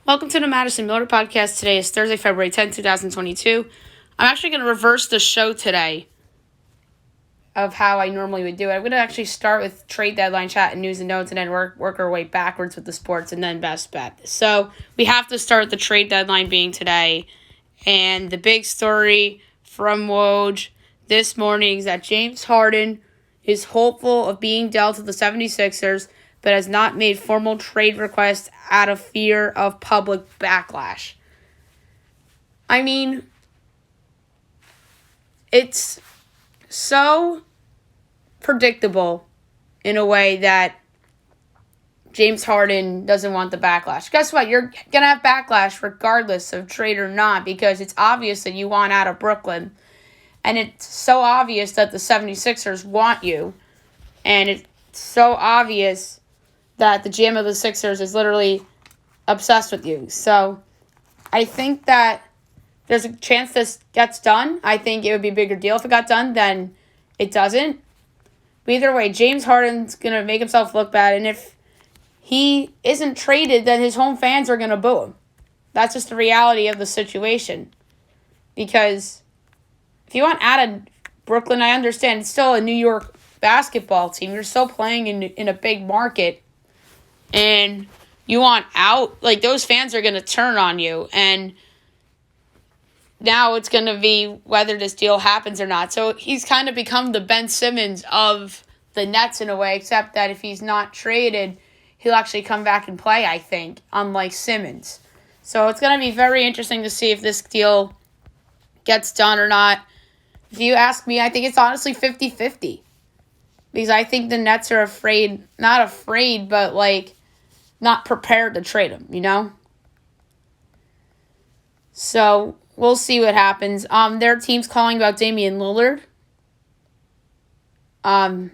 Welcome to the Madison Miller Podcast. Today is Thursday, February 10th, 2022. I'm actually going to reverse the show today of how I normally would do it. I'm going to actually start with trade deadline chat and news and notes and then work our way backwards with the sports and then best bet. So we have to start with the trade deadline being today. And the big story from Woj this morning is that James Harden is hopeful of being dealt to the 76ers, but has not made formal trade requests out of fear of public backlash. I mean, it's so predictable in a way that James Harden doesn't want the backlash. Guess what? You're going to have backlash regardless of trade or not, because it's obvious that you want out of Brooklyn. And it's so obvious that the 76ers want you. And it's so obvious that the GM of the Sixers is literally obsessed with you. So I think that there's a chance this gets done. I think it would be a bigger deal if it got done than it doesn't. But either way, James Harden's going to make himself look bad. And if he isn't traded, then his home fans are going to boo him. That's just the reality of the situation. Because if you want out of Brooklyn, I understand. It's still a New York basketball team. You're still playing in a big market. And you want out, like, those fans are going to turn on you. And now it's going to be whether this deal happens or not. So he's kind of become the Ben Simmons of the Nets in a way, except that if he's not traded, he'll actually come back and play, I think, unlike Simmons. So it's going to be very interesting to see if this deal gets done or not. If you ask me, I think it's honestly 50-50. Because I think the Nets are not afraid, but, like, not prepared to trade him, you know? So we'll see what happens. Their team's calling about Damian Lillard. But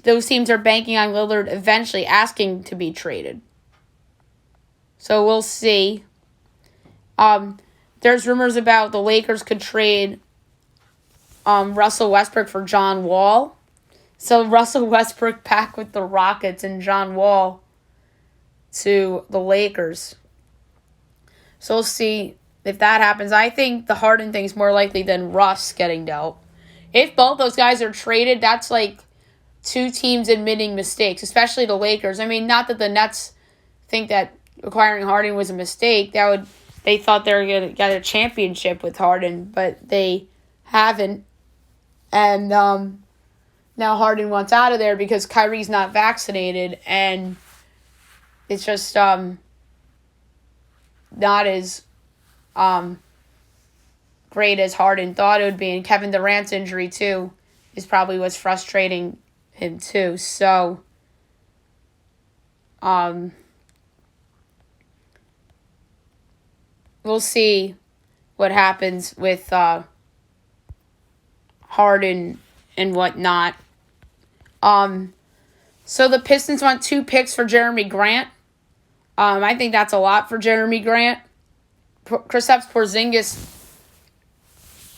those teams are banking on Lillard eventually asking to be traded. So we'll see. There's rumors about the Lakers could trade Russell Westbrook for John Wall. So Russell Westbrook back with the Rockets and John Wall to the Lakers. So we'll see if that happens. I think the Harden thing is more likely than Russ getting dealt. If both those guys are traded, that's like two teams admitting mistakes, especially the Lakers. I mean, not that the Nets think that acquiring Harden was a mistake. They thought they were going to get a championship with Harden, but they haven't. And now Harden wants out of there because Kyrie's not vaccinated, and it's just not as great as Harden thought it would be. And Kevin Durant's injury, too, is probably what's frustrating him, too. So, we'll see what happens with Harden and whatnot. So the Pistons want 2 picks for Jeremy Grant. I think that's a lot for Jeremy Grant. Kristaps Porzingis,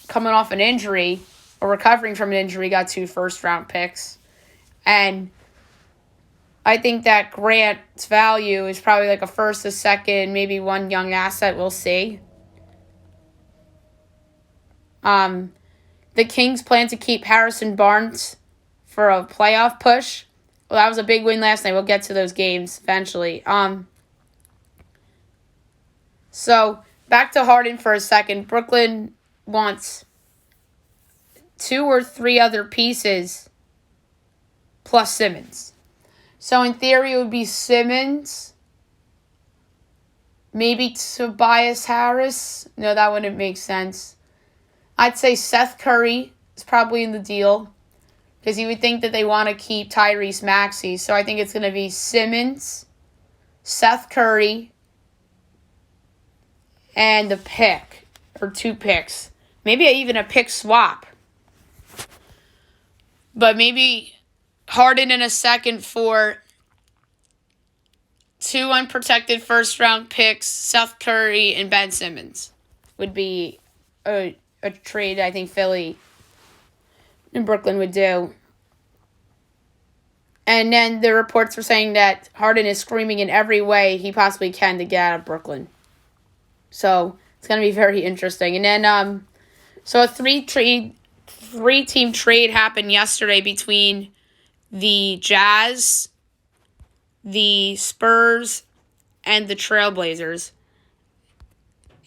coming off an injury or recovering from an injury, got 2 first-round picks. And I think that Grant's value is probably like a first, a second, maybe one young asset. We'll see. The Kings plan to keep Harrison Barnes for a playoff push. Well, that was a big win last night. We'll get to those games eventually. So, back to Harden for a second. Brooklyn wants 2 or 3 other pieces plus Simmons. So, in theory, it would be Simmons, maybe Tobias Harris. No, that wouldn't make sense. I'd say Seth Curry is probably in the deal because you would think that they want to keep Tyrese Maxey. So I think it's going to be Simmons, Seth Curry, and a pick or 2 picks. Maybe even a pick swap. But maybe Harden in a second for 2 unprotected first-round picks, Seth Curry and Ben Simmons would be a trade I think Philly and Brooklyn would do. And then the reports were saying that Harden is screaming in every way he possibly can to get out of Brooklyn. So it's going to be very interesting. And then, so a three-team trade happened yesterday between the Jazz, the Spurs, and the Trailblazers.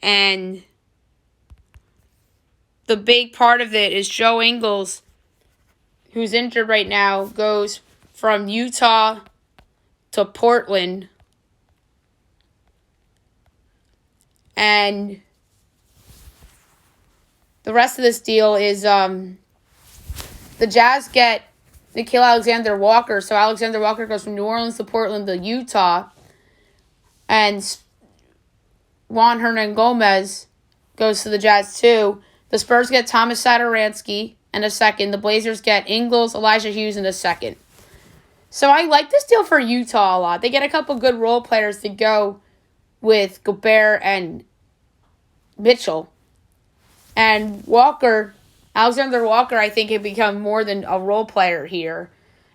And the big part of it is Joe Ingles, who's injured right now, goes from Utah to Portland. And the rest of this deal is the Jazz get Nickeil Alexander-Walker. So Alexander-Walker goes from New Orleans to Portland to Utah. And Juan Hernan-Gomez goes to the Jazz too. The Spurs get Thomas Satoransky in a second. The Blazers get Ingles, Elijah Hughes in a second. So I like this deal for Utah a lot. They get a couple good role players to go with Gobert and Mitchell. And Alexander Walker, I think, can become more than a role player here.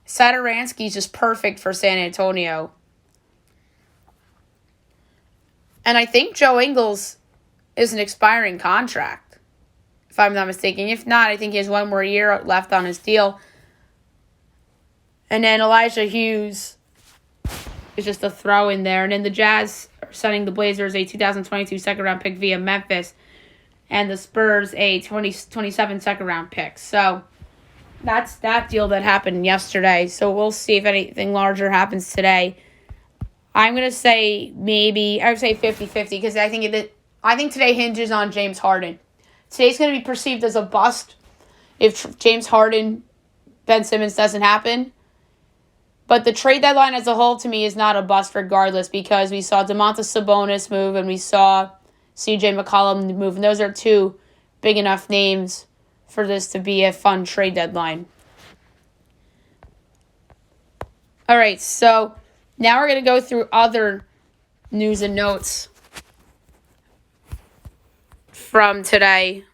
Satoransky is just perfect for San Antonio. And I think Joe Ingles is an expiring contract, if I'm not mistaken. If not, I think he has one more year left on his deal. And then Elijah Hughes is just a throw in there. And then the Jazz are sending the Blazers a 2022 second-round pick via Memphis. And the Spurs a 2027 second-round pick. So that's that deal that happened yesterday. So we'll see if anything larger happens today. I'm going to say I would say 50-50 because I think today hinges on James Harden. Today's going to be perceived as a bust if James Harden, Ben Simmons doesn't happen. But the trade deadline as a whole, to me, is not a bust regardless because we saw Domantas Sabonis move and we saw CJ McCollum move. And those are two big enough names for this to be a fun trade deadline. All right, so now we're going to go through other news and notes from today.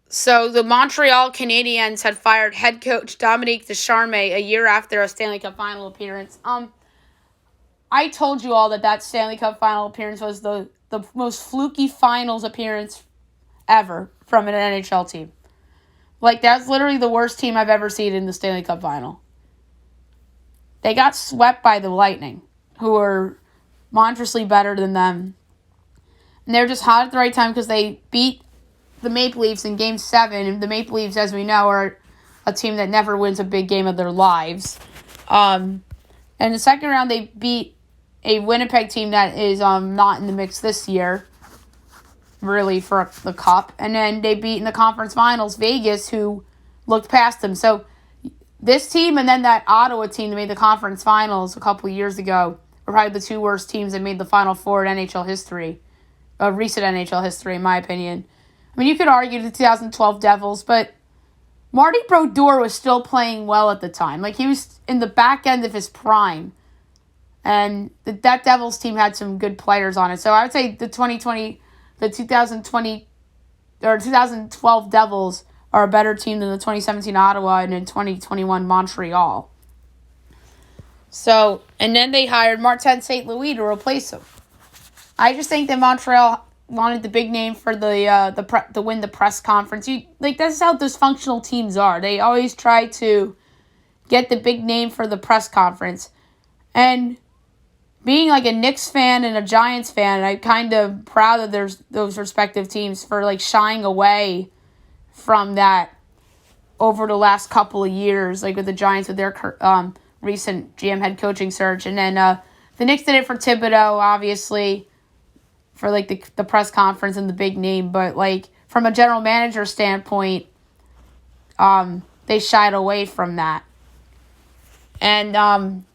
So the Montreal Canadiens had fired head coach Dominique Ducharme a year after a Stanley Cup final appearance. I told you all that Stanley Cup final appearance was the most fluky finals appearance ever from an NHL team. Like, that's literally the worst team I've ever seen in the Stanley Cup final. They got swept by the Lightning, who were monstrously better than them. And they were just hot at the right time because they beat the Maple Leafs in Game 7. And the Maple Leafs, as we know, are a team that never wins a big game of their lives. And in the second round, they beat a Winnipeg team that is not in the mix this year, really, for the Cup. And then they beat in the conference finals Vegas, who looked past them. So this team and then that Ottawa team that made the conference finals a couple of years ago were probably the two worst teams that made the Final Four in NHL history, recent NHL history, in my opinion. I mean, you could argue the 2012 Devils, but Marty Brodeur was still playing well at the time. Like, he was in the back end of his prime. And that Devils team had some good players on it. So I would say the 2012 Devils are a better team than the 2017 Ottawa and in 2021 Montreal. So, and then they hired Martin St. Louis to replace him. I just think that Montreal wanted the big name for the win the press conference. That's how dysfunctional teams are. They always try to get the big name for the press conference. And being like a Knicks fan and a Giants fan, I'm kind of proud of those respective teams for like shying away from that over the last couple of years, like with the Giants with their recent GM head coaching search. And then the Knicks did it for Thibodeau, obviously, for like the press conference and the big name. But like from a general manager standpoint, they shied away from that. And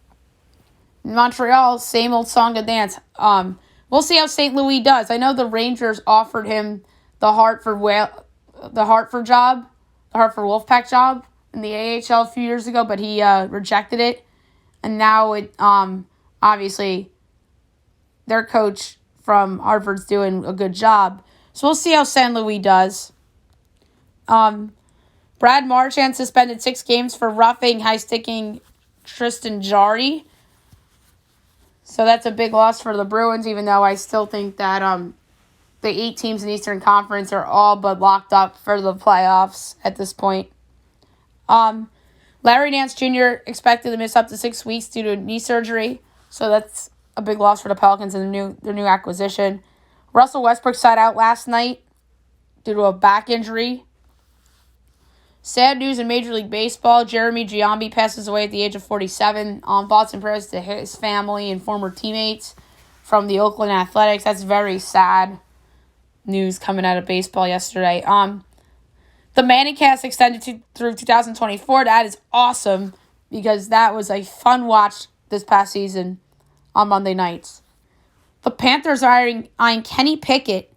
Montreal, same old song and dance. We'll see how St. Louis does. I know the Rangers offered him the Hartford Wolfpack job in the AHL a few years ago, but he rejected it. And now it obviously their coach from Hartford's doing a good job. So we'll see how St. Louis does. Brad Marchand suspended 6 games for roughing high-sticking Tristan Jarry. So that's a big loss for the Bruins, even though I still think that the 8 teams in the Eastern Conference are all but locked up for the playoffs at this point. Larry Nance Jr. expected to miss up to 6 weeks due to knee surgery, so that's a big loss for the Pelicans and their new acquisition. Russell Westbrook sat out last night due to a back injury. Sad news in Major League Baseball. Jeremy Giambi passes away at the age of 47. Thoughts and prayers to his family and former teammates from the Oakland Athletics. That's very sad news coming out of baseball yesterday. The Manning cast extended through 2024. That is awesome because that was a fun watch this past season on Monday nights. The Panthers are eyeing Kenny Pickett.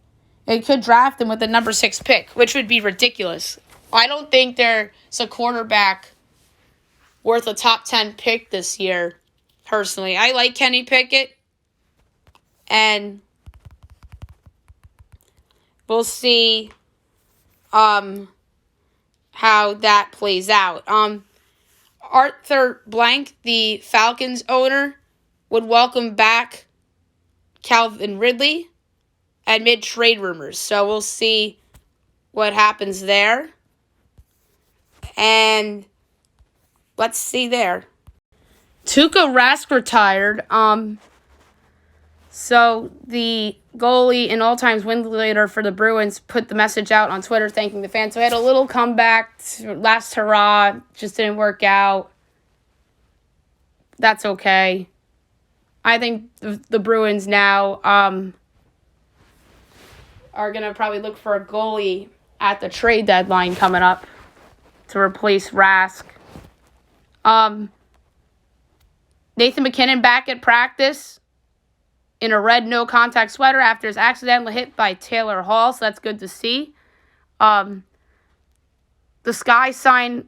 They could draft him with the number 6 pick, which would be ridiculous. I don't think there's a quarterback worth a top 10 pick this year, personally. I like Kenny Pickett, and we'll see how that plays out. Arthur Blank, the Falcons owner, would welcome back Calvin Ridley amid trade rumors. So we'll see what happens there. And let's see there. Tuukka Rask retired. So the goalie and all-time win leader for the Bruins put the message out on Twitter thanking the fans. So he had a little comeback, last hurrah, just didn't work out. That's okay. I think the Bruins now are going to probably look for a goalie at the trade deadline coming up to replace Rask. Nathan McKinnon back at practice in a red no-contact sweater after his accidental hit by Taylor Hall, so that's good to see. The Sky signed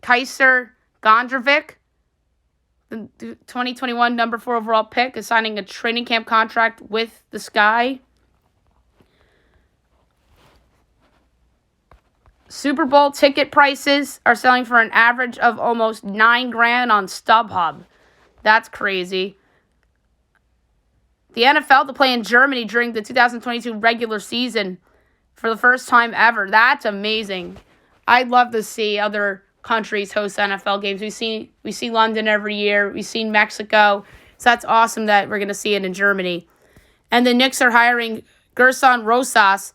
Kaiser Gondrevic, the 2021 number 4 overall pick, is signing a training camp contract with the Sky. Super Bowl ticket prices are selling for an average of almost $9,000 on StubHub. That's crazy. The NFL to play in Germany during the 2022 regular season for the first time ever. That's amazing. I'd love to see other countries host NFL games. We see London every year. We've seen Mexico. So that's awesome that we're going to see it in Germany. And the Knicks are hiring Gerson Rosas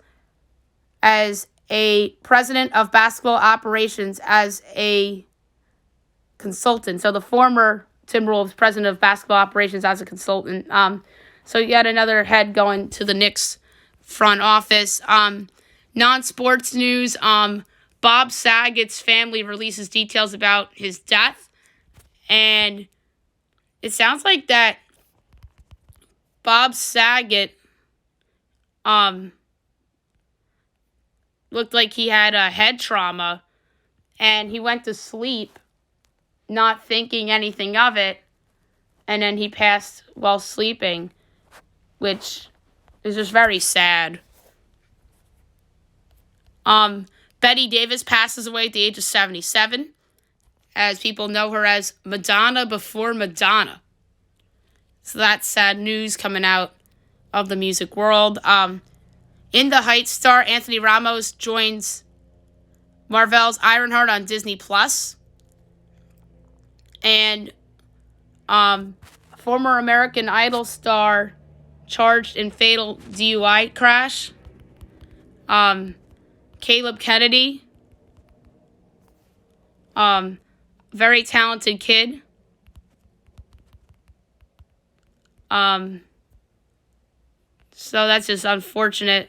as a president of basketball operations as a consultant. So the former Timberwolves president of basketball operations as a consultant. So yet another head going to the Knicks front office. Non-sports news. Bob Saget's family releases details about his death. And it sounds like that Bob Saget looked like he had a head trauma. And he went to sleep not thinking anything of it. And then he passed while sleeping, which is just very sad. Betty Davis passes away at the age of 77, as people know her as Madonna before Madonna. So that's sad news coming out of the music world. In the Heights star Anthony Ramos joins Marvel's Ironheart on Disney+. And former American Idol star charged in fatal DUI crash. Caleb Kennedy. Very talented kid. So that's just unfortunate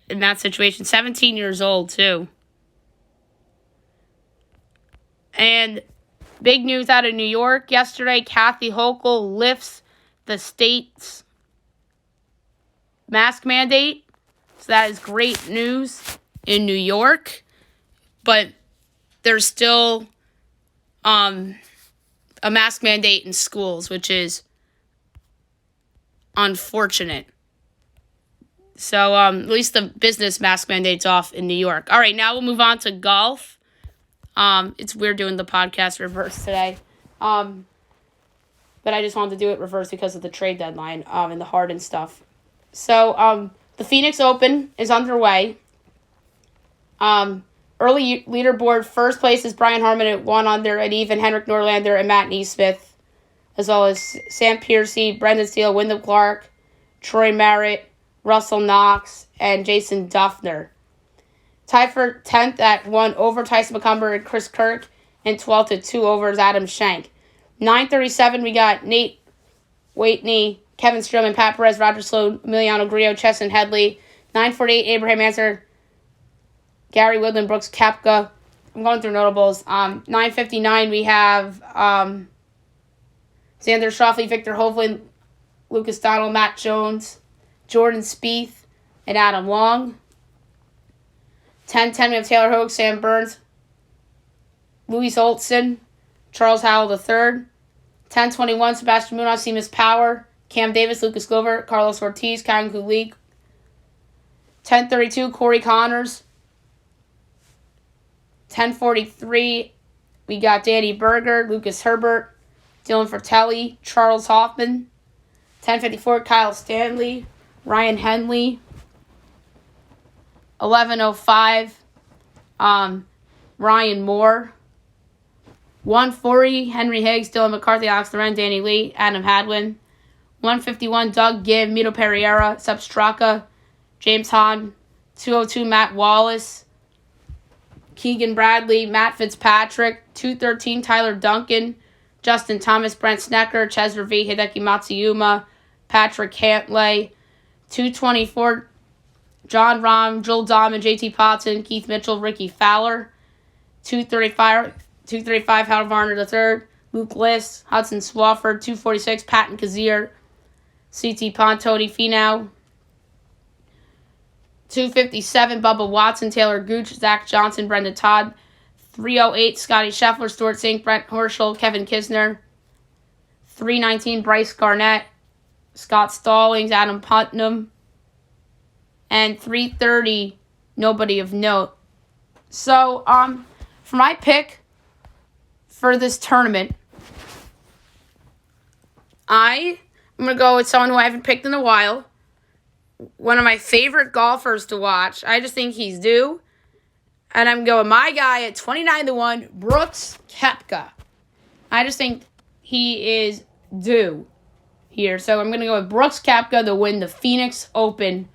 in that situation. 17 years old, too. And big news out of New York yesterday. Kathy Hochul lifts the state's mask mandate. So that is great news in New York. But there's still a mask mandate in schools, which is unfortunate. So at least the business mask mandate's off in New York. All right, now we'll move on to golf. It's weird doing the podcast reverse today. But I just wanted to do it reverse because of the trade deadline and the Harden stuff. So the Phoenix Open is underway. Early leaderboard, first place is Brian Harmon at 1 under at even, Henrik Norlander and Matt Neesmith, as well as Sam Piercy, Brendan Steele, Wyndham Clark, Troy Merritt, Russell Knox, and Jason Duffner. Tied for 10th at 1 over Tyson McCumber and Chris Kirk, and 12th at 2 over is Adam Schenk. 9:37, we got Nate Waitney, Kevin Stroman, Pat Perez, Roger Sloan, Emiliano Grillo, Chesson Headley. 9:48, Abraham Ancer, Gary Woodland, Brooks Koepka. I'm going through notables. 9:59, we have Xander Schauffele, Victor Hovland, Lucas Donald, Matt Jones, Jordan Spieth, and Adam Long. 10:10, we have Taylor Hogue, Sam Burns, Louis Olson, Charles Howell III. 10:21, Sebastian Munoz, Seamus Power, Cam Davis, Lucas Glover, Carlos Ortiz, Kyle Kulik. 10:32, Corey Connors. 10:43, we got Danny Berger, Lucas Herbert, Dylan Fratelli, Charles Hoffman. 10:54, Kyle Stanley, Ryan Henley. 11:05, Ryan Moore. 1:40, Henry Higgs, Dylan McCarthy, Alex Loren, Danny Lee, Adam Hadwin. 1:51, Doug Gibb, Mito Pereira, Sepp Straka, James Hahn. 2:02, Matt Wallace, Keegan Bradley, Matt Fitzpatrick. 2:13, Tyler Duncan, Justin Thomas, Brent Snecker, Cesar V, Hideki Matsuyama, Patrick Cantlay. 2:24, John Rahm, Joel Dahman, JT Potson, Keith Mitchell, Ricky Fowler. 2:35, Howard Varner III, Luke List, Hudson Swafford. 2:46, Patton Kazir, CT Pond, Tony Finau. 2:57, Bubba Watson, Taylor Gooch, Zach Johnson, Brendan Todd. 3:08, Scotty Scheffler, Stuart Sink, Brent Horschel, Kevin Kisner. 3:19, Bryce Garnett, Scott Stallings, Adam Putnam. And 3:30, nobody of note. So, for my pick for this tournament, I'm going to go with someone who I haven't picked in a while. One of my favorite golfers to watch. I just think he's due. And I'm going my guy at 29-1, Brooks Koepka. I just think he is due here. So I'm going to go with Brooks Koepka to win the Phoenix Open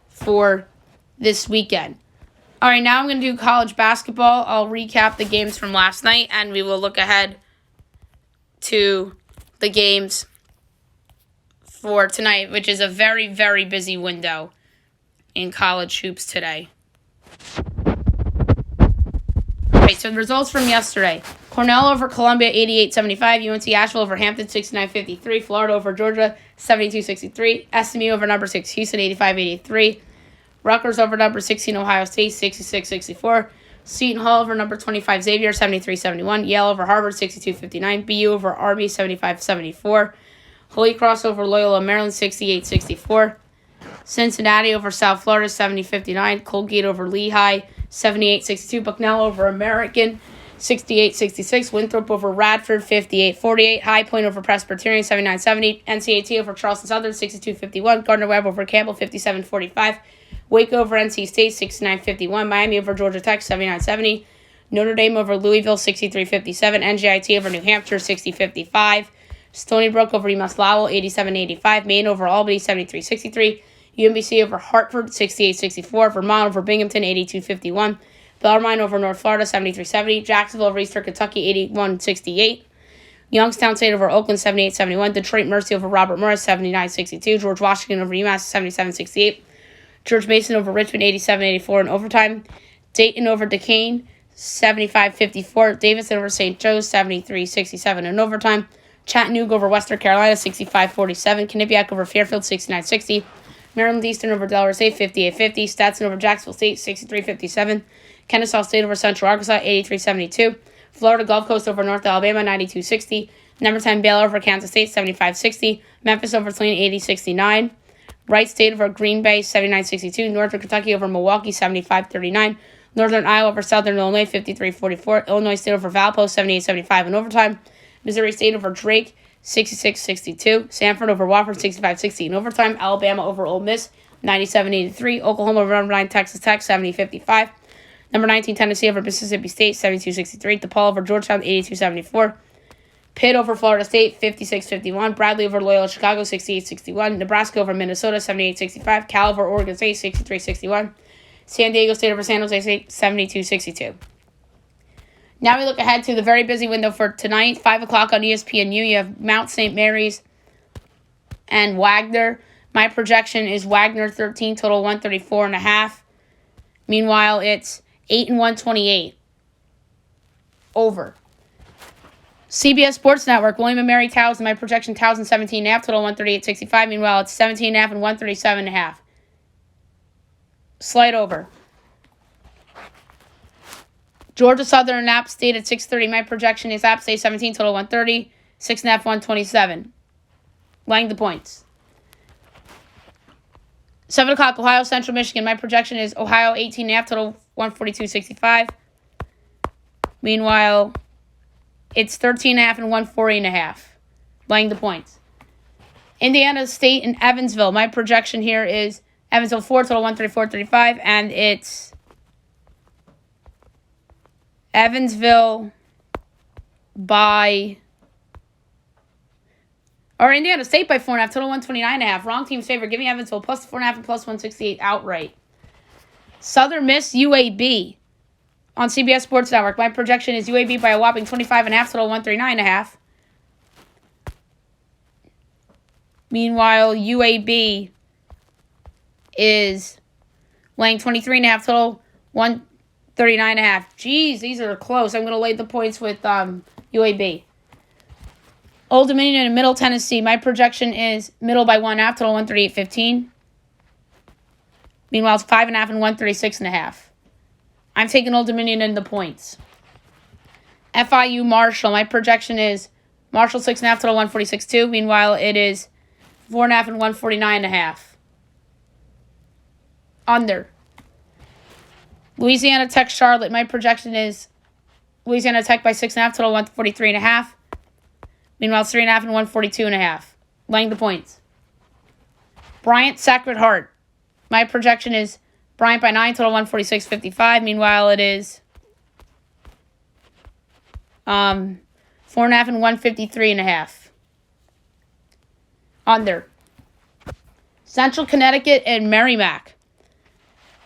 for this weekend. All right, now I'm going to do college basketball. I'll recap the games from last night, and we will look ahead to the games for tonight, which is a very, very busy window in college hoops today. All right, so the results from yesterday. Cornell over Columbia, 88-75. UNC Asheville over Hampton, 69-53. Florida over Georgia, 72-63. SMU over number 6 Houston, 85-83. Rutgers over number 16 Ohio State, 66-64. Seton Hall over number 25 Xavier, 73-71. Yale over Harvard, 62-59. BU over Army, 75-74. Holy Cross over Loyola Maryland, 68-64. Cincinnati over South Florida, 70-59. Colgate over Lehigh, 78-62. Bucknell over American, 68-66. Winthrop over Radford, 58-48. High Point over Presbyterian, 79-70. NCAT over Charleston Southern, 62-51. Gardner-Webb over Campbell, 57-45. Wake over NC State, 69-51. Miami over Georgia Tech, 79-70. Notre Dame over Louisville, 63-57. NJIT over New Hampshire, 60-55. Stony Brook over UMass Lowell, 87-85. Maine over Albany, 73-63. UMBC over Hartford, 68-64. Vermont over Binghamton, 82-51. Bellarmine over North Florida, 73-70. Jacksonville over Eastern Kentucky, 81-68. Youngstown State over Oakland, 78-71. Detroit Mercy over Robert Morris, 79-62. George Washington over UMass, 77-68. George Mason over Richmond, 87-84 in overtime. Dayton over Duquesne, 75-54. Davidson over St. Joe's, 73-67 in overtime. Chattanooga over Western Carolina, 65-47. Quinnipiac over Fairfield, 69-60. Maryland Eastern over Delaware State, 58-50. Stetson over Jacksonville State, 63-57. Kennesaw State over Central Arkansas, 83-72. Florida Gulf Coast over North Alabama, 92-60. Number 10 Baylor over Kansas State, 75-60. Memphis over Tulane, 80-69. Wright State over Green Bay, 79-62. Northern Kentucky over Milwaukee, 75-39. Northern Iowa over Southern Illinois, 53-44. Illinois State over Valpo, 78-75 in overtime. Missouri State over Drake, 66-62. Sanford over Wofford, 65-60 in overtime. Alabama over Ole Miss, 97-83. Oklahoma over number 9 Texas Tech, 70-55. Number 19 Tennessee over Mississippi State, 72-63. DePaul over Georgetown, 82-74. Pitt over Florida State, 56-51. Bradley over Loyola Chicago, 68-61. Nebraska over Minnesota, 78-65. Cal over Oregon State, 63-61. San Diego State over San Jose State, 72-62. Now we look ahead to the very busy window for tonight, 5 o'clock on ESPNU. You have Mount St. Mary's and Wagner. My projection is Wagner 13, total 134.5. Meanwhile, it's 8-128. Over. CBS Sports Network, William & Mary Towson. My projection, Towson 17.5, total 138.65. Meanwhile, it's 17.5 and 137.5. Slight over. Georgia Southern and App State at 6:30. My projection is App State 17, total 130, 6.5, 127. Laying the points. 7 o'clock, Ohio Central Michigan. My projection is Ohio 18.5, total 142.65. Meanwhile, it's 13.5 and 140.5. Laying the points. Indiana State and Evansville. My projection here is Evansville 4, total 134.35, and it's Evansville by, or Indiana State by 4.5, total 129.5. Wrong team's favor. Give me Evansville plus 4.5 and plus 168 outright. Southern Miss UAB on CBS Sports Network. My projection is UAB by a whopping 25.5, total 139.5. Meanwhile, UAB is laying 23.5, total 139.5. Jeez, these are close. I'm going to lay the points with UAB. Old Dominion and Middle Tennessee. My projection is Middle by 1.5, total 138.15. Meanwhile, it's 5.5 and 136.5. I'm taking Old Dominion in the points. FIU Marshall. My projection is Marshall 6.5, total 146.2. Meanwhile, it is 4.5 and 149.5. Under. Louisiana Tech Charlotte. My projection is Louisiana Tech by 6.5, total 143.5. Meanwhile, 3.5 and 142.5. Laying the points. Bryant Sacred Heart. My projection is Bryant by 9, total 146.55. Meanwhile, it is 4.5 and 153.5. Under. Central Connecticut and Merrimack.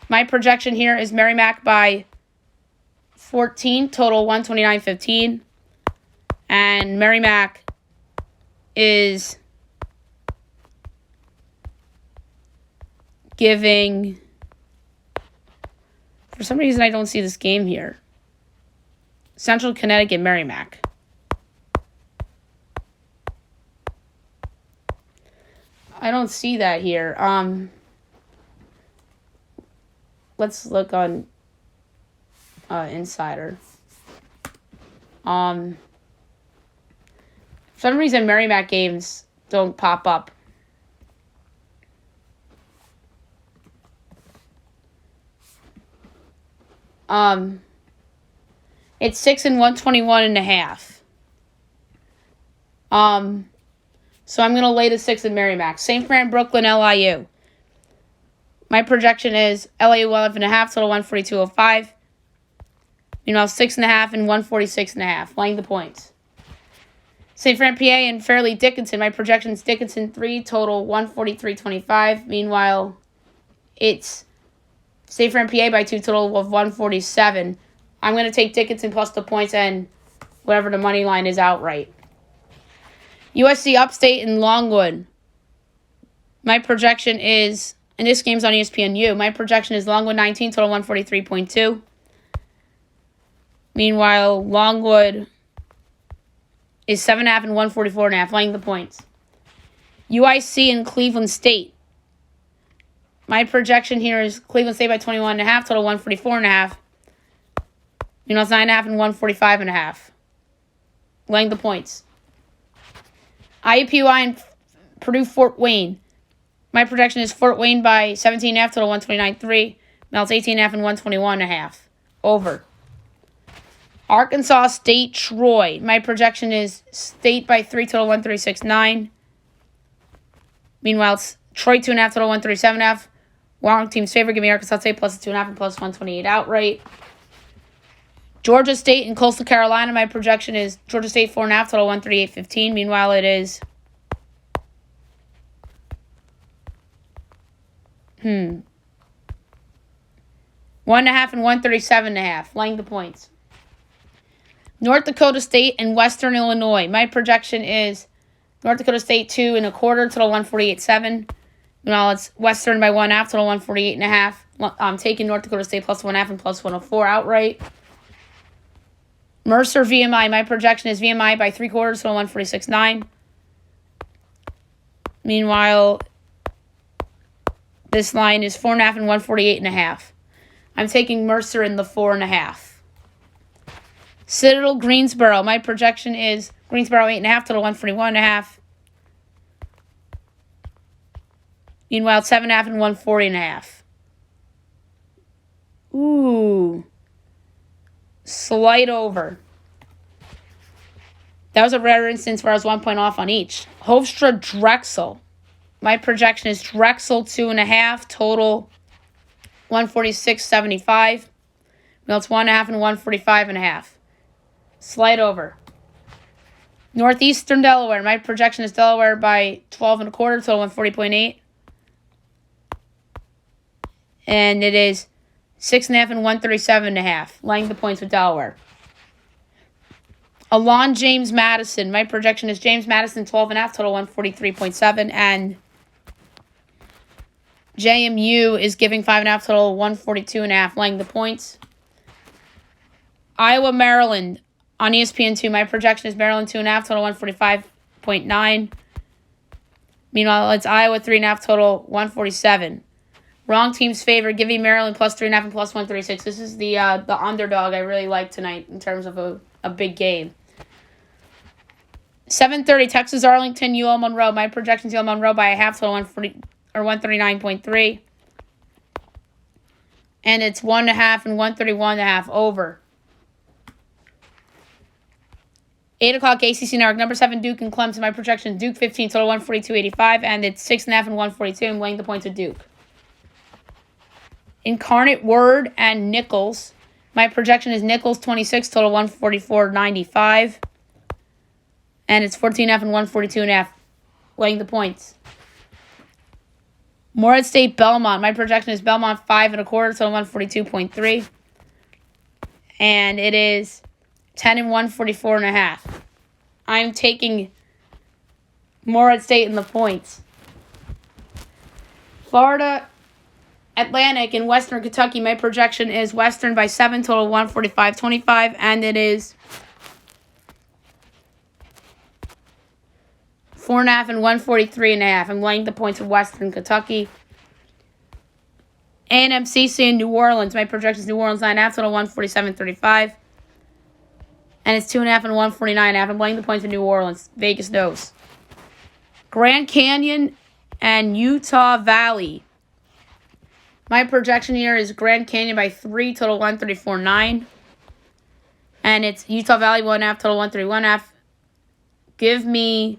My projection here is Merrimack by 14, total 129.15. And Merrimack is giving, for some reason I don't see this game here. Central Connecticut, Merrimack. I don't see that here. Let's look on Insider. For some reason, Merrimack games don't pop up. It's 6 and 121.5. So I'm gonna lay the 6 in Merrimack. St. Fran, Brooklyn, LIU. My projection is LIU 11.5, total 142.05. Meanwhile, 6.5 and 146.5. Laying the points. St. Fran, PA and Fairleigh Dickinson. My projection is Dickinson 3, total 143.25. Meanwhile, it's St. Fran, PA by 2, total of 147. I'm going to take Dickinson plus the points and whatever the money line is outright. USC Upstate and Longwood. My projection is, and this game's on ESPNU, my projection is Longwood 19, total 143.2. Meanwhile, Longwood is 7.5 and 144.5, laying the points. UIC and Cleveland State. My projection here is Cleveland State by 21.5, total 144.5. Meanwhile, it's 9.5 and 145.5. Laying the points. IUPUI and Purdue Fort Wayne. My projection is Fort Wayne by 17.5, total 129.3. Melts 18.5 and 121.5. Over. Arkansas State, Troy. My projection is State by 3, total 136.9. Meanwhile, it's Troy 2.5, total 137.5. Wrong team's favorite. Give me Arkansas State plus 2.5 and plus 128 outright. Georgia State and Coastal Carolina. My projection is Georgia State 4.5, total 138.15. Meanwhile, it is 1.5 and 137.5. Laying the points. North Dakota State and Western Illinois. My projection is North Dakota State 2.25, total 148.7. Meanwhile, it's Western by 1.5, total 148.5. I'm taking North Dakota State plus 1.5 and plus 104 outright. Mercer VMI. My projection is VMI by 3/4, total 146.9. Meanwhile, this line is 4.5 and 148.5. I'm taking Mercer in the 4.5. Citadel Greensboro. My projection is Greensboro 8.5, total 141.5. Meanwhile, 7.5 and 140.5. Ooh. Slight over. That was a rare instance where I was 1 point off on each. Hofstra Drexel. My projection is Drexel 2.5, total 146.75. Well, it's 1.5 and 145.5. Slight over. Northeastern Delaware. My projection is Delaware by 12.25, total 140.8. And it is 6.5 and 137.5. Laying the points with Delaware. Alon James Madison. My projection is James Madison 12.5, total 143.7. And JMU is giving 5.5, total 142.5. Laying the points. Iowa, Maryland. On ESPN2, my projection is Maryland 2.5, total 145.9. Meanwhile, it's Iowa 3.5, total 147. Wrong team's favorite. Give me Maryland plus 3.5 and plus 136. This is the underdog I really like tonight in terms of a big game. 7:30, Texas Arlington, UL Monroe. My projection is UL Monroe by a half, total 139.3. And it's 1.5 and 131.5 over. 8 o'clock, ACC Network. Number 7, Duke and Clemson. My projection is Duke 15, total 142.85. And it's 6.5 and 142. I'm laying the points with Duke. Incarnate Word and Nichols. My projection is Nichols 26, total 144.95. And it's 14.5 and 142.5. Laying the points. Morehead State Belmont. My projection is Belmont 5.25, total 142.3. And it is 10 and 144.5. I'm taking Morehead State in the points. Florida Atlantic in Western Kentucky. My projection is Western by 7, total 145.25, and it is 4.5 and 143.5. I'm laying the points of Western Kentucky. A&M-CC in New Orleans. My projection is New Orleans 9.5, total 147.35. And it's 2.5 and 149.5. I'm laying the points of New Orleans. Vegas knows. Grand Canyon and Utah Valley. My projection here is Grand Canyon by 3, total 134.9. And it's Utah Valley 1.5, total 131.5. Give me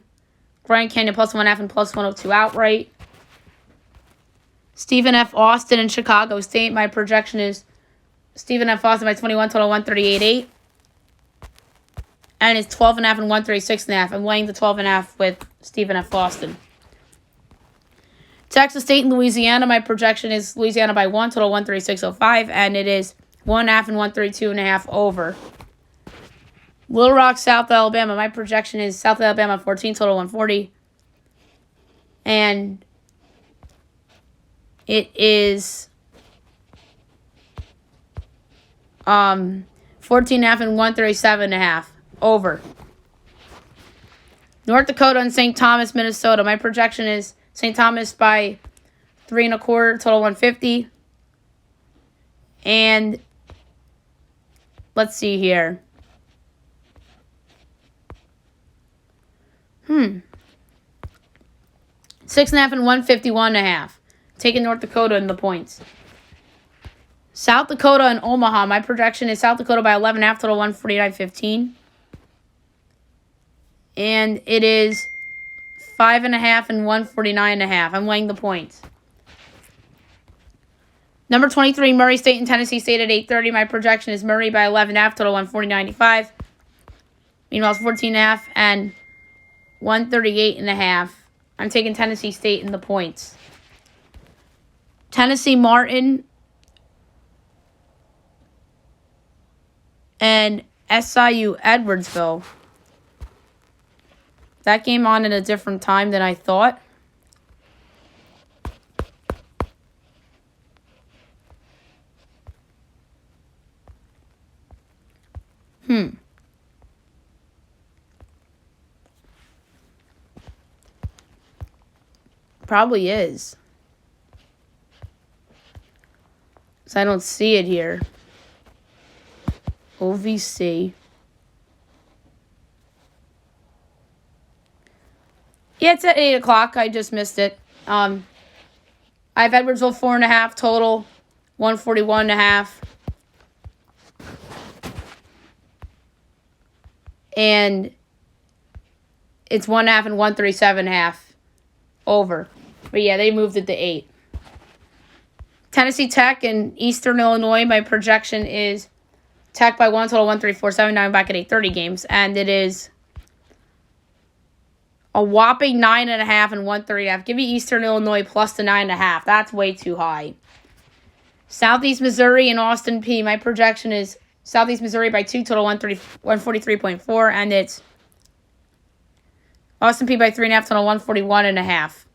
Grand Canyon plus 1.5 and plus 102 outright. Stephen F. Austin in Chicago State. My projection is Stephen F. Austin by 21, total 138.8. And it's 12.5 and 136.5. I'm laying the 12.5 with Stephen F. Austin. Texas State and Louisiana. My projection is Louisiana by 1, total 136.05. And it is 1.5 and 132.5 over. Little Rock, South Alabama. My projection is South Alabama 14, total 140. And it is 14.5 and 137.5 over. North Dakota and St. Thomas, Minnesota. My projection is St. Thomas by 3.25, total 150. And let's see here. 6.5 and 151.5. Taking North Dakota in the points. South Dakota and Omaha. My projection is South Dakota by 11.5, total 149.15. And it is 5.5 and 149.5. I'm laying the points. Number 23, Murray State and Tennessee State at 8:30. My projection is Murray by 11.5, total 149.95. Meanwhile, it's 14.5 and 138.5. I'm taking Tennessee State in the points. Tennessee Martin and SIU Edwardsville. That game on at a different time than I thought. Probably is. So I don't see it here. OVC. Yeah, it's at 8 o'clock. I just missed it. I have Edwardsville 4.5 total, 141.5. And it's 1.5 and 137.5 over. But yeah, they moved it to 8. Tennessee Tech and Eastern Illinois. My projection is Tech by 1 total 134.7. Now I'm back at 8:30 games, and it is a whopping 9.5 and 130.5. Give me Eastern Illinois plus the 9.5. That's way too high. Southeast Missouri and Austin P. My projection is Southeast Missouri by 2 total 143.4, and it's Austin P by 3.5 total 141.5.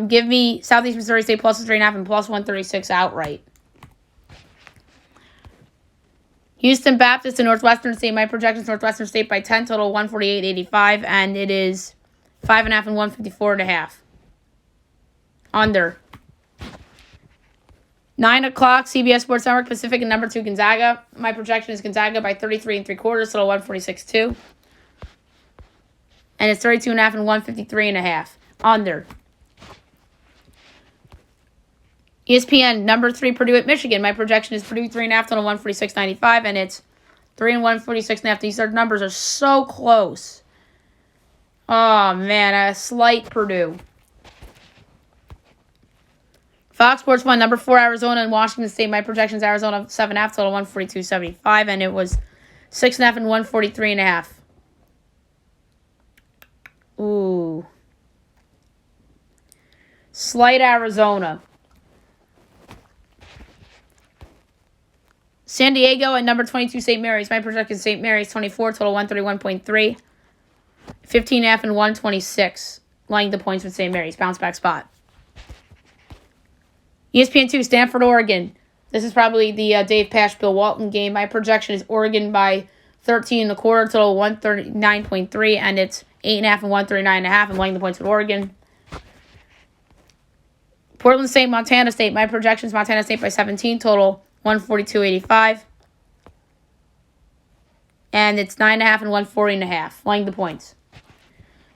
Give me Southeast Missouri State plus 3.5 and plus 136 outright. Houston Baptist and Northwestern State. My projection is Northwestern State by 10 total 148.85, and it is 5.5 and 154.5. Under. 9 o'clock, CBS Sports Network, Pacific and number 2 Gonzaga. My projection is Gonzaga by 33.75, total 146.2. And it's 32.5 and 153.5. Under. ESPN, number 3, Purdue at Michigan. My projection is Purdue 3.5, total 146.95, and it's 3 and 146.5. These numbers are so close. Oh, man, a slight Purdue. Fox Sports 1, number 4, Arizona and Washington State. My projection is Arizona 7.5, total 142.75, and it was 6.5 and 143.5. Ooh. Slight Arizona. San Diego and number 22, St. Mary's. My projection is St. Mary's 24, total 131.3. 15.5 and 126. Laying the points with St. Mary's. Bounce back spot. ESPN 2, Stanford, Oregon. This is probably the Dave Pasch, Bill Walton game. My projection is Oregon by 13.25, total 139.3, and it's 8.5 and 139.5. I'm laying the points with Oregon. Portland State, Montana State. My projection is Montana State by 17, total 142.85. And it's 9.5 and 140.5. Laying the points.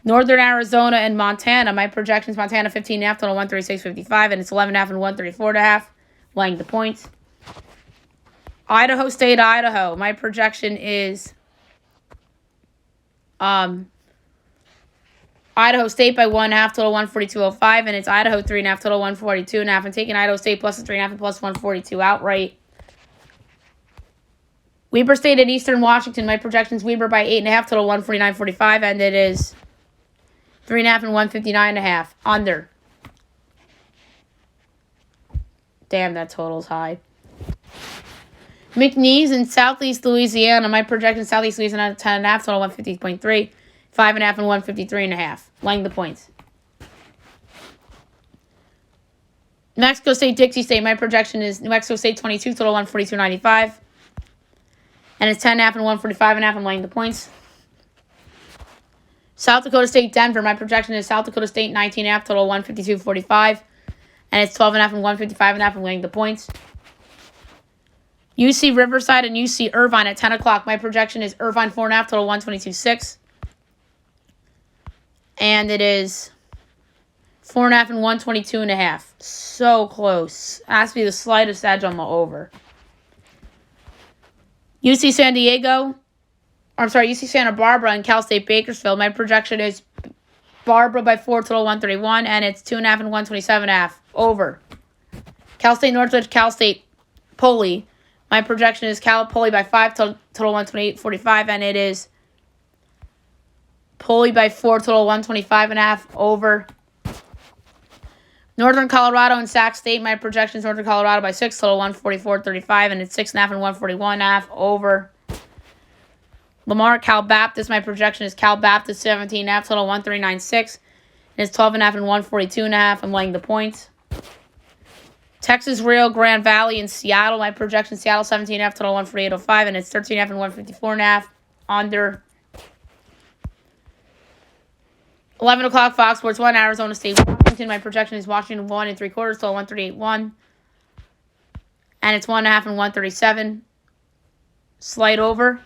Northern Arizona and Montana. My projection is Montana 15.5, total 136.55, and it's 11.5 and 134.5. Laying the points. Idaho State, Idaho. My projection is Idaho State by 1.5, total 142.05, and it's Idaho 3.5, total 142.5. I'm taking Idaho State plus the 3.5 and plus 142 outright. Weber State and Eastern Washington. My projection is Weber by 8.5, total 149.45, and it is 3.5 and 159.5. Under. Damn, that total's high. McNeese in Southeast Louisiana. My projection is Southeast Louisiana 10.5, total 150.3. 5.5 and 153.5. Laying the points. New Mexico State, Dixie State. My projection is New Mexico State 22, total 142.95. And it's 10.5 and 145.5. I'm laying the points. South Dakota State, Denver. My projection is South Dakota State 19.5, total 152.45. And it's 12.5 and 155.5. I'm laying the points. UC Riverside and UC Irvine at 10 o'clock. My projection is Irvine 4.5, total 122.6. And it is 4.5 and 122.5. So close. Has to be the slightest edge on the over. UC Santa Barbara and Cal State Bakersfield. My projection is Barbara by 4, total 131, and it's 2.5 and 127.5. Over. Cal State Northridge, Cal State Poly. My projection is Cal Poly by 5, total 128.45, and it is Poly by 4, total 125.5. Over. Northern Colorado and Sac State. My projection is Northern Colorado by 6, total 144.35, and it's 6.5 and 141.5. Over. Lamar, Cal Baptist. My projection is Cal Baptist 17.5, total 139.6. And it's 12.5 and 142.5. I'm laying the points. Texas, Rio Grande Valley, and Seattle. My projection, Seattle 17.5, total 148.05, and it's 13.5 and 154.5. Under. 11 o'clock, Fox Sports 1, Arizona State, Washington. My projection is Washington 1 3/4, total 138.1. And it's 1.5 and 137. Slight over.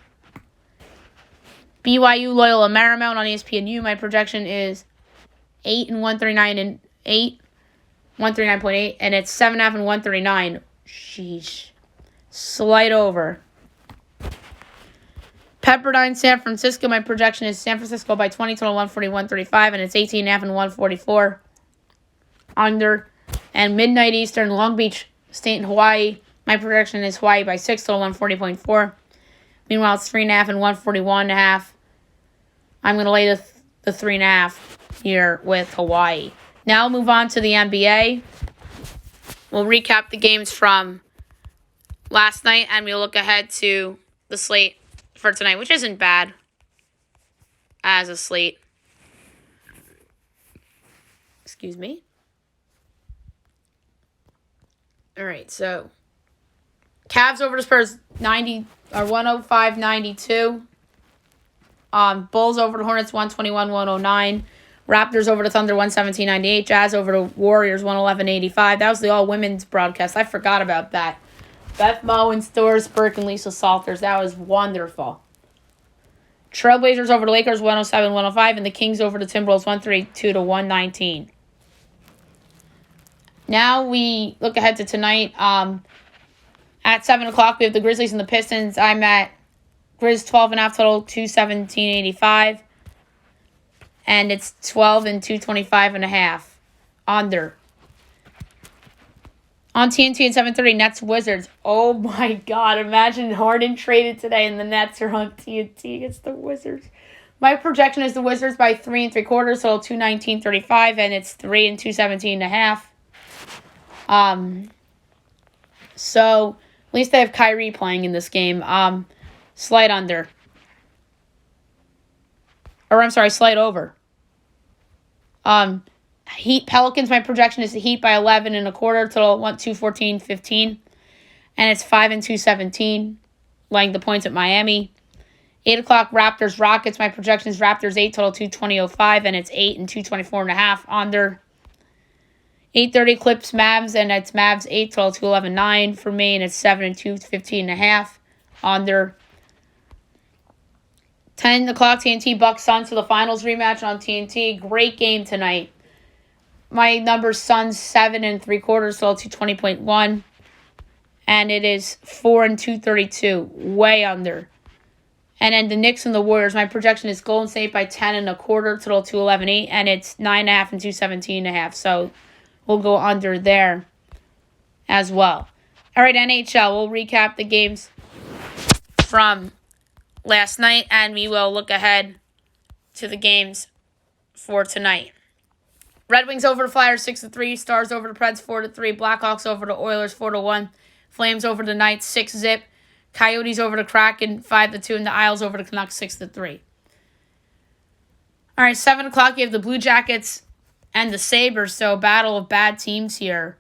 BYU, Loyola Marymount on ESPNU. My projection is 8 and 139 and 8. 139.8, and it's 7.5 and 139. Sheesh. Slight over. Pepperdine, San Francisco. My projection is San Francisco by 20, total 141.35, and it's 18.5 and 144. Under. And Midnight Eastern, Long Beach State and Hawaii. My projection is Hawaii by 6, total 140.4. Meanwhile, it's 3.5 and 141.5. I'm going to lay the 3.5 here with Hawaii. Now we'll move on to the NBA. We'll recap the games from last night, and we'll look ahead to the slate for tonight, which isn't bad as a slate. Excuse me. All right, so Cavs over the Spurs 105-92. Bulls over the Hornets 121-109. Raptors over the Thunder 117-98. Jazz over the Warriors 111-85. That was the all-women's broadcast. I forgot about that. Beth Mowins, Doris Burke, and Lisa Salters. That was wonderful. Trailblazers over the Lakers 107-105. And the Kings over the Timberwolves 132-119. Now we look ahead to tonight. At 7 o'clock, we have the Grizzlies and the Pistons. I'm at Grizz 12.5, total 217.85. And it's 12 and 225.5. Under. On TNT at 7:30, Nets Wizards. Oh my God. Imagine Harden traded today and the Nets are on TNT against the Wizards. My projection is the Wizards by 3 3/4, so 219.35, and it's 3 and 217.5. So at least they have Kyrie playing in this game. Slight under. Or I'm sorry, slight over. Heat Pelicans, my projection is the Heat by 11 1/4, total 214.15, and it's 5 and 217, laying the points at Miami. 8 o'clock Raptors Rockets, my projection is Raptors 8, total 220.05, and it's 8 and 224.5. Under. 8:30 Clips Mavs, and it's Mavs 8, total 211.9 for me, and it's 7 and 215.5. Under. 10 o'clock TNT Bucks Suns for the finals rematch on TNT. Great game tonight. My number Suns 7 3/4, so 220.1. And it is 4 and 232. Way under. And then the Knicks and the Warriors. My projection is Golden State by 10 1/4, total 211.8. And it's 9.5 and 217.5. So we'll go under there as well. All right, NHL. We'll recap the games from last night, and we will look ahead to the games for tonight. Red Wings over the Flyers 6-3, Stars over the Preds 4-3, Blackhawks over the Oilers 4-1, Flames over the Knights 6-0, Coyotes over the Kraken 5-2, and the Isles over the Canucks 6-3. All right, 7 o'clock, you have the Blue Jackets and the Sabres, so battle of bad teams here.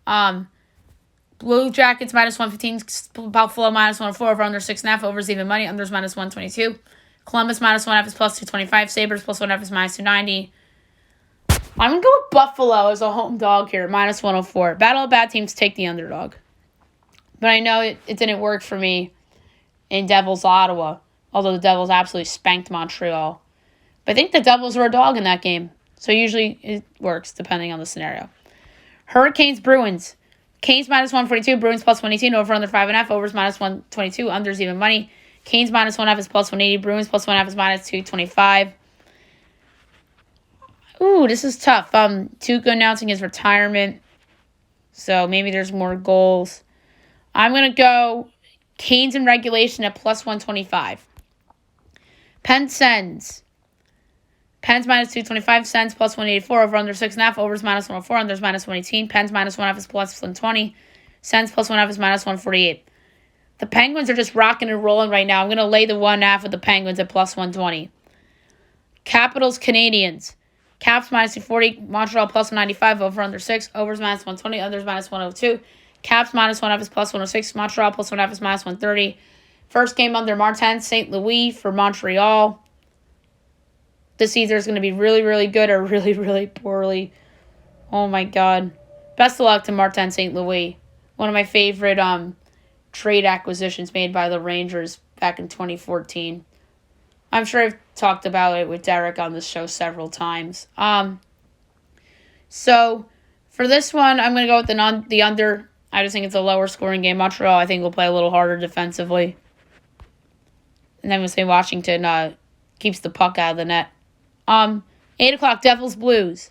Blue Jackets minus 115, Buffalo minus 104, over under 6.5, overs even money, unders minus 122. Columbus minus 1.5 is plus 225, Sabres plus 1.5 is minus 290. I'm going to go with Buffalo as a home dog here, minus 104. Battle of bad teams, take the underdog. But I know it didn't work for me in Devils Ottawa, although the Devils absolutely spanked Montreal. But I think the Devils were a dog in that game. So usually it works depending on the scenario. Hurricanes, Bruins. Canes minus 142, Bruins plus 118, over under 5.5, overs minus 122, unders even money. Canes minus 1.5 is plus 180, Bruins plus 1.5 is minus 225. Ooh, this is tough. Tuukka announcing his retirement, so maybe there's more goals. I'm going to go Canes in regulation at plus 125. Pens, Sens. Pens minus 225, Sens plus 184, over under 6.5, overs minus 104, unders minus 118. Pens minus 1.5 is plus 120. Sens plus 1.5 is minus 148. The Penguins are just rocking and rolling right now. I'm going to lay the 1.5 with the Penguins at plus 120. Capitals, Canadians. Caps minus 240, Montreal plus 195, over under 6, overs minus 120, unders minus 102. Caps minus 1.5 is plus 106, Montreal plus 1.5 is minus 130. First game under Martin St. Louis for Montreal. This either is going to be really, really good or really, really poorly. Oh my God. Best of luck to Martin St. Louis. One of my favorite trade acquisitions made by the Rangers back in 2014. I'm sure I've talked about it with Derek on this show several times. So for this one, I'm going to go with the under. I just think it's a lower scoring game. Montreal, I think, will play a little harder defensively. And then we'll say Washington keeps the puck out of the net. 8 o'clock, Devils, Blues.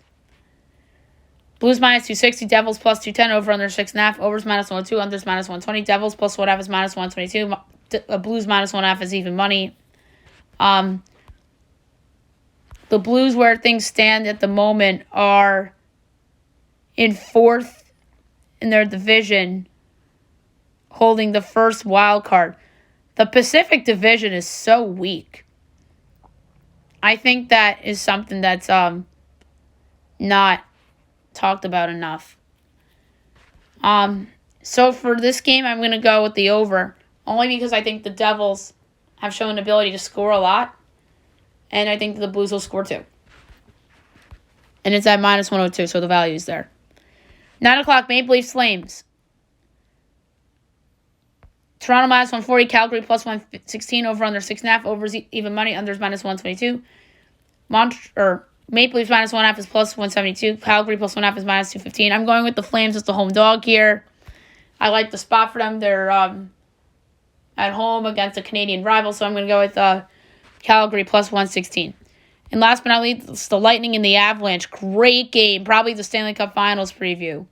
Blues minus 260, Devils plus 210, over under 6.5, overs minus 102, unders minus 120. Devils plus 1.5 is minus 122. Blues minus 1.5 is even money. The Blues, where things stand at the moment, are in 4th in their division, holding the first wild card. The Pacific Division is so weak. I think that is something that's not talked about enough. So for this game, I'm going to go with the over, only because I think the Devils have shown an ability to score a lot, and I think the Blues will score too. And it's at minus 102, so the value is there. 9 o'clock, Maple Leafs, Flames. Toronto minus 140, Calgary plus 116, over under 6.5, overs even money, unders minus 122. Maple Leafs minus 1.5 is plus 172, Calgary plus 1.5 is minus 215. I'm going with the Flames as the home dog here. I like the spot for them. They're at home against a Canadian rival, so I'm going to go with Calgary plus 116. And last but not least, the Lightning and the Avalanche. Great game. Probably the Stanley Cup Finals preview.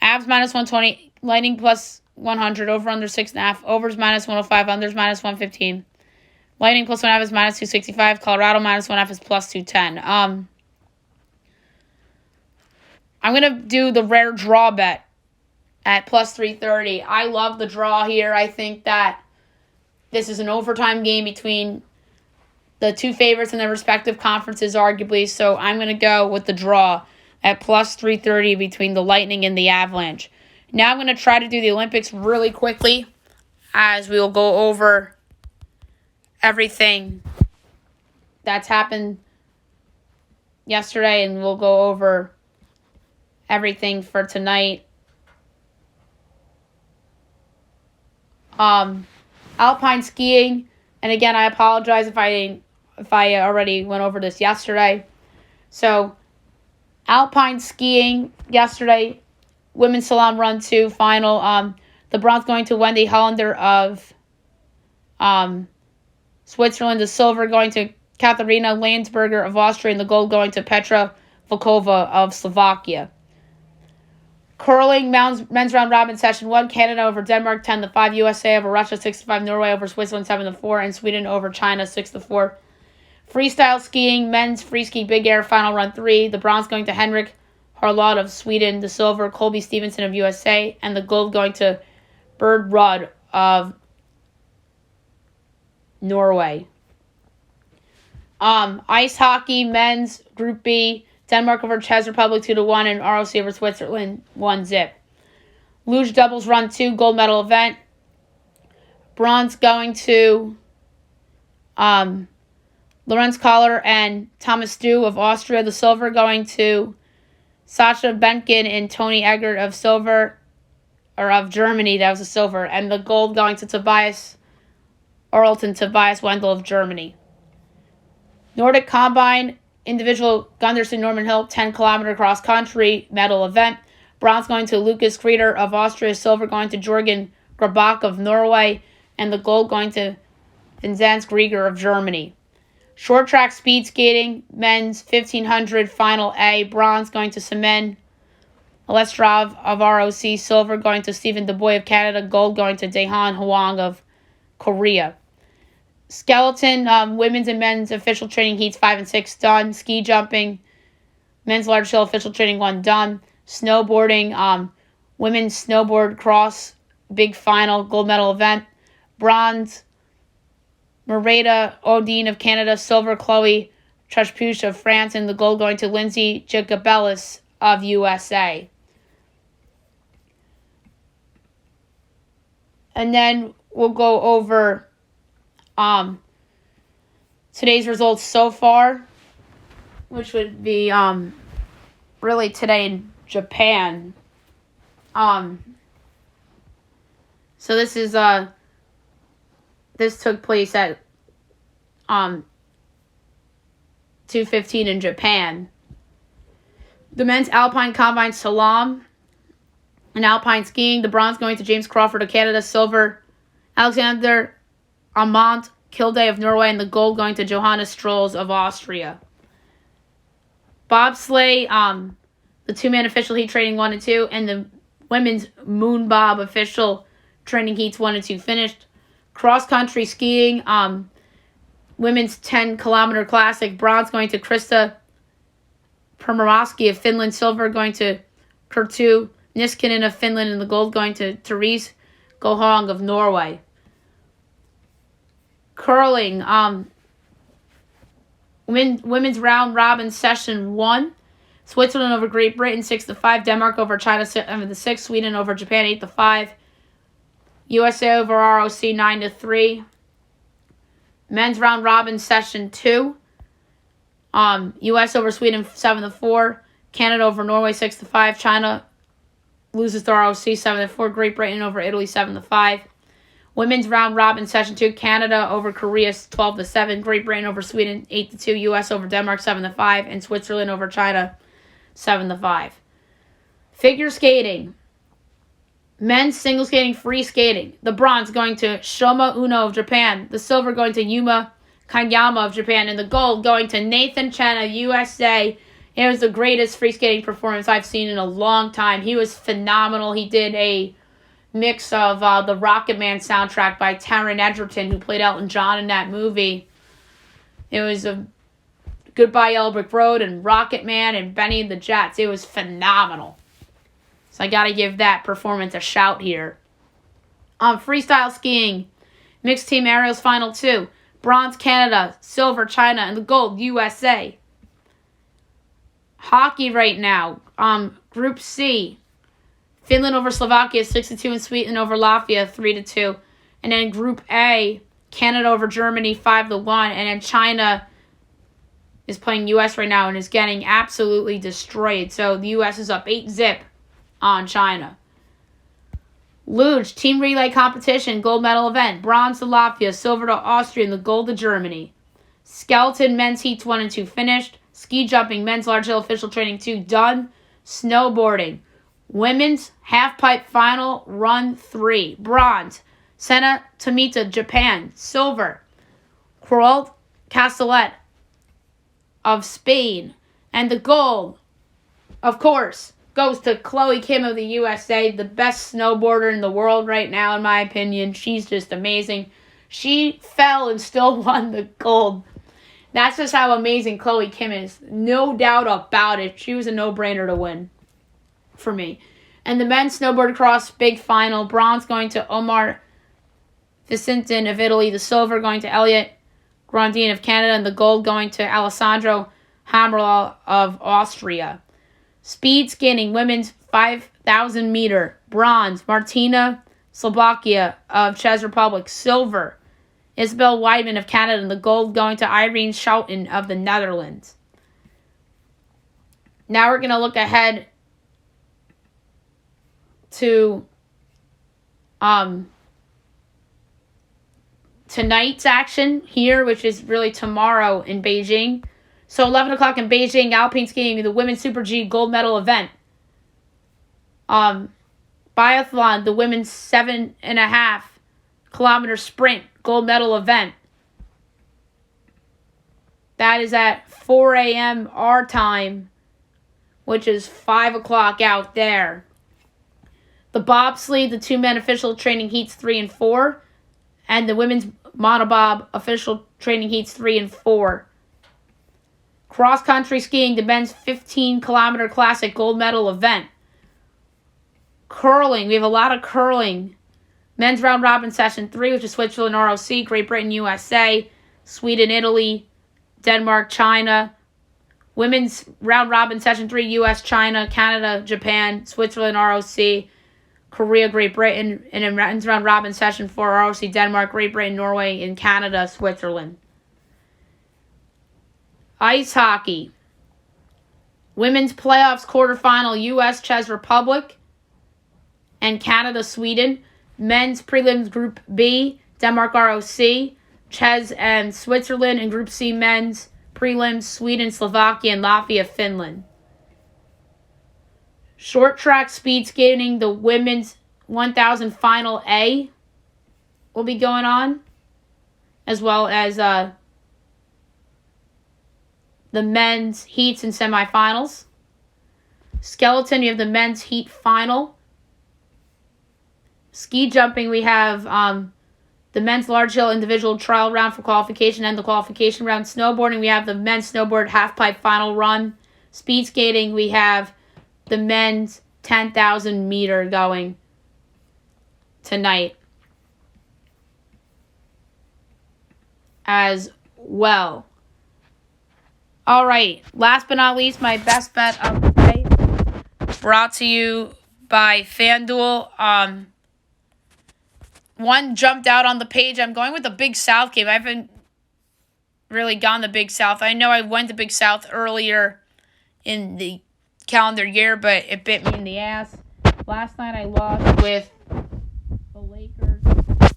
Avs minus 120, Lightning plus 100, over under 6.5, overs minus 105, unders minus 115. Lightning plus 1.5 is minus 265, Colorado minus 1.5 is plus 210. I'm going to do the rare draw bet at plus 330. I love the draw here. I think that this is an overtime game between the two favorites in their respective conferences, arguably. So I'm going to go with the draw at plus 330 between the Lightning and the Avalanche. Now I'm going to try to do the Olympics really quickly, as we will go over everything that's happened yesterday, and we'll go over everything for tonight. Alpine skiing, and again, I apologize if I already went over this yesterday. So, Alpine skiing yesterday, women's slalom run 2 final. The bronze going to Wendy Hollander of Switzerland, the silver going to Katharina Landsberger of Austria, and the gold going to Petra Volkova of Slovakia. Curling, men's round robin session 1, Canada over Denmark 10-5, USA over Russia 6-5, Norway over Switzerland 7-4, and Sweden over China 6-4. Freestyle skiing, men's free ski big air final run 3, the bronze going to Henrik Harlaut of Sweden, the silver Colby Stevenson of USA, and the gold going to Bird Rudd of Norway. Ice hockey, men's Group B, Denmark over Czech Republic 2-1, and ROC over Switzerland 1-0. Luge doubles run 2, gold medal event. Bronze going to Lorenz Kohler and Thomas Du of Austria. The silver going to Sasha Benkin and Tony Eggert of Germany. That was the silver. And the gold going to Tobias Wendel of Germany. Nordic Combine, individual Gunderson Norman Hill 10-kilometer cross country medal event. Bronze going to Lucas Kreiter of Austria, silver going to Jorgen Grabach of Norway, and the gold going to Vinzenz Grieger of Germany. Short track speed skating, men's 1500 final A, bronze going to Semen Alestrov of ROC, silver going to Stephen DeBoy of Canada, gold going to Daehan Hwang of Korea. Skeleton, women's and men's official training heats 5 and 6 done. Ski jumping, men's large hill official training 1 done. Snowboarding, women's snowboard cross, big final, gold medal event. Bronze, Merida Odine of Canada, silver Chloe Trashpuch of France, and the gold going to Lindsay Jacobellis of USA. And then we'll go over today's results so far, which would be really today in Japan. So this took place at 2:15 in Japan. The men's Alpine Combine Slalom and Alpine Skiing, the bronze going to James Crawford of Canada, silver Alexander Amont Kilday of Norway, and the gold going to Johannes Strolls of Austria. Bobsleigh, the two-man official heat training 1 and 2, and the women's Moon Bob official training heats 1 and 2 finished. Cross-country skiing, women's 10-kilometer classic, bronze going to Krista Permaroski of Finland, silver going to Kerttu Niskanen of Finland, and the gold going to Therese Gohong of Norway. Curling, women's round robin session 1. Switzerland over Great Britain 6-5. Denmark over China 7-6. Sweden over Japan 8-5. USA over ROC 9-3. Men's round robin session 2. US over Sweden 7-4. Canada over Norway 6-5. China loses to ROC 7-4. Great Britain over Italy 7-5. Women's round robin session 2. Canada over Korea 12-7. Great Britain over Sweden 8-2. US over Denmark 7-5. And Switzerland over China 7-5. Figure skating. Men's single skating, free skating. The bronze going to Shoma Uno of Japan. The silver going to Yuma Kanyama of Japan. And the gold going to Nathan Chen of USA. It was the greatest free skating performance I've seen in a long time. He was phenomenal. He did a mix of the Rocket Man soundtrack by Taron Egerton, who played Elton John in that movie. It was a Goodbye Yellow Brick Road and Rocket Man and Benny and the Jets. It was phenomenal. So I got to give that performance a shout here. Freestyle skiing, mixed team aerials final 2. Bronze Canada, silver China, and the gold USA. Hockey right now, Group C. Finland over Slovakia 6-2, and Sweden over Latvia 3-2. And then Group A, Canada over Germany 5-1, and then China is playing US right now and is getting absolutely destroyed. So the US is up 8-0 on China. Luge, team relay competition, gold medal event. Bronze to Latvia, silver to Austria, and the gold to Germany. Skeleton, men's heats 1 and 2 finished. Ski jumping, men's large hill official training 2 done. Snowboarding, women's halfpipe final run 3. Bronze, Senna Tomita, Japan. Silver, Queralt Castellet of Spain. And the gold, of course, goes to Chloe Kim of the USA, the best snowboarder in the world right now, in my opinion. She's just amazing. She fell and still won the gold. That's just how amazing Chloe Kim is. No doubt about it. She was a no-brainer to win for me. And the men's snowboard cross big final. Bronze going to Omar Vicentin of Italy. The silver going to Elliot Grandin of Canada. And the gold going to Alessandro Hammerl of Austria. Speed skating, women's 5,000 meter. Bronze, Martina Slovakia of Czech Republic. Silver, Isabel Weidman of Canada. And the gold going to Irene Schouten of the Netherlands. Now we're going to look ahead to tonight's action here, which is really tomorrow in Beijing. So 11 o'clock in Beijing, Alpine Skiing, the Women's Super G gold medal event. Biathlon, the women's 7.5 kilometer sprint gold medal event. That is at 4 a.m. our time, which is 5 o'clock out there. The bobsleigh, the two-men official training heats 3 and 4, and the women's monobob official training heats 3 and 4. Cross-country skiing, the men's 15-kilometer classic gold medal event. Curling, we have a lot of curling. Men's round-robin session 3, which is Switzerland, ROC, Great Britain, USA, Sweden, Italy, Denmark, China. Women's round-robin session 3, US, China, Canada, Japan, Switzerland, ROC, Korea, Great Britain. And in men's round-robin session 4, ROC, Denmark, Great Britain, Norway, and Canada, Switzerland. Ice hockey. Women's playoffs quarterfinal, US, Czech Republic, and Canada, Sweden. Men's prelims Group B, Denmark, ROC, Czech and Switzerland. And Group C, men's prelims, Sweden, Slovakia, and Latvia, Finland. Short track speed skating, the women's 1,000 final A will be going on, as well as the men's heats and semifinals. Skeleton, you have the men's heat final. Ski jumping, we have the men's large hill individual trial round for qualification and the qualification round. Snowboarding, we have the men's snowboard half-pipe final run. Speed skating, we have the men's 10,000 meter going tonight as well. All right, last but not least, my best bet of the day, brought to you by FanDuel. One jumped out on the page. I'm going with the Big South game. I haven't really gone the Big South. I know I went to Big South earlier in the calendar year, but it bit me in the ass. Last night I lost with the Lakers,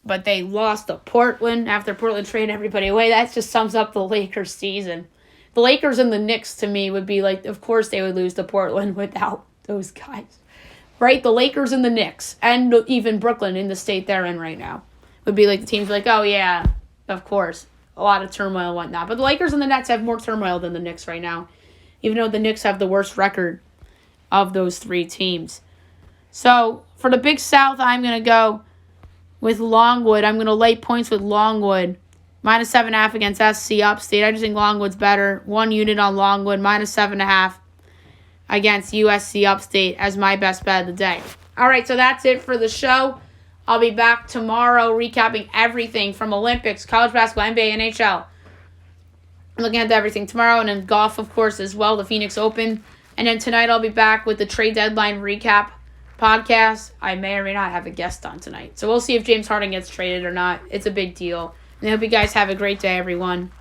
but they lost to Portland after Portland traded everybody away. That just sums up the Lakers season. The Lakers and the Knicks, to me, would be like, of course they would lose to Portland without those guys. Right? The Lakers and the Knicks, and even Brooklyn in the state they're in right now, would be like the teams like, oh yeah, of course. A lot of turmoil and whatnot. But the Lakers and the Nets have more turmoil than the Knicks right now, even though the Knicks have the worst record of those three teams. So, for the Big South, I'm going to go with Longwood. I'm going to lay points with Longwood. Minus 7.5 against SC Upstate. I just think Longwood's better. 1 unit on Longwood. Minus 7.5 against USC Upstate as my best bet of the day. All right, so that's it for the show. I'll be back tomorrow recapping everything from Olympics, college basketball, NBA, NHL. I'm looking at everything tomorrow, and then golf, of course, as well, the Phoenix Open. And then tonight I'll be back with the trade deadline recap podcast. I may or may not have a guest on tonight. So we'll see if James Harden gets traded or not. It's a big deal. And I hope you guys have a great day, everyone.